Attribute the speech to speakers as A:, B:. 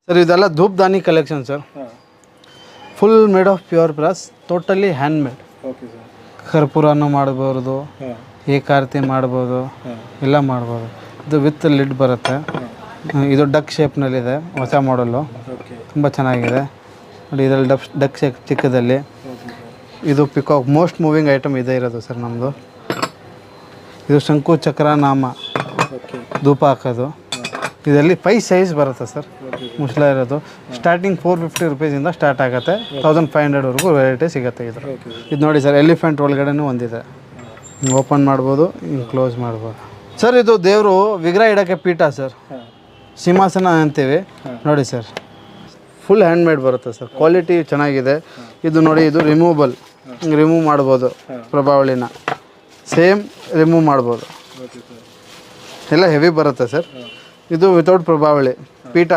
A: Sir ಇದೆಲ್ಲ ಧೂಪ್ದಾನಿ collection sir. Full made of pure brass, totally handmade.
B: Okay sir.
A: ಕರ್ಪೂರನೂ ಮಾಡ್ಬೋದು, ಏಕಾರತಿ ಮಾಡ್ಬೋದು, ಎಲ್ಲ ಮಾಡ್ಬೋದು. ಇದು ವಿತ್ ಲಿಡ್ ಬರುತ್ತೆ. ಇದು ಡಕ್ ಶೇಪ್ನಲ್ಲಿದೆ, ಹೊಸ ಮಾಡಲು, ತುಂಬ ಚೆನ್ನಾಗಿದೆ ನೋಡಿ. ಇದರಲ್ಲಿ ಡಕ್ ಶೇಪ್ ಚಿಕ್ಕದಲ್ಲಿ. ಇದು ಪಿಕಾಕ್ ಮೋಸ್ಟ್ ಮೂವಿಂಗ್ ಐಟಮ್ ಇದೇ ಇರೋದು ಸರ್ ನಮ್ಮದು. ಇದು ಶಂಕು ಚಕ್ರ ನಾಮ ಧೂಪ ಹಾಕೋದು. ಇದರಲ್ಲಿ 5 ಸೈಜ್ ಬರುತ್ತೆ ಸರ್. ಮುಸ್ಲ ಇರೋದು ಸ್ಟಾರ್ಟಿಂಗ್ 450 ರುಪೀಸಿಂದ ಸ್ಟಾರ್ಟ್ ಆಗುತ್ತೆ, 1500ವರೆಗೂ ವೆರೈಟಿ ಸಿಗುತ್ತೆ. ಇದು ನೋಡಿ ಸರ್, ಎಲಿಫೆಂಟ್ ಒಳಗಡೆನೂ ಒಂದಿದೆ. ಓಪನ್ ಮಾಡ್ಬೋದು, ಹಿಂಗೆ ಕ್ಲೋಸ್ ಮಾಡ್ಬೋದು ಸರ್. ಇದು ದೇವರು ವಿಗ್ರಹ ಇಡೋಕ್ಕೆ ಪೀಠ ಸರ್, ಸಿಂಹಾಸನ ಅಂತೀವಿ ನೋಡಿ ಸರ್. ಫುಲ್ ಹ್ಯಾಂಡ್ ಮೇಡ್ ಬರುತ್ತೆ ಸರ್, ಕ್ವಾಲಿಟಿ ಚೆನ್ನಾಗಿದೆ. ಇದು ನೋಡಿ, ಇದು ರಿಮೂವಬಲ್, ರಿಮೂವ್ ಮಾಡ್ಬೋದು. ಪ್ರಭಾವಳಿನ ಸೇಮ್ ರಿಮೂವ್ ಮಾಡ್ಬೋದು, ಎಲ್ಲ ಹೆವಿ ಬರುತ್ತೆ ಸರ್. ಇದು ವಿತೌಟ್ ಪ್ರಭಾವಳಿ ಪೀಠ.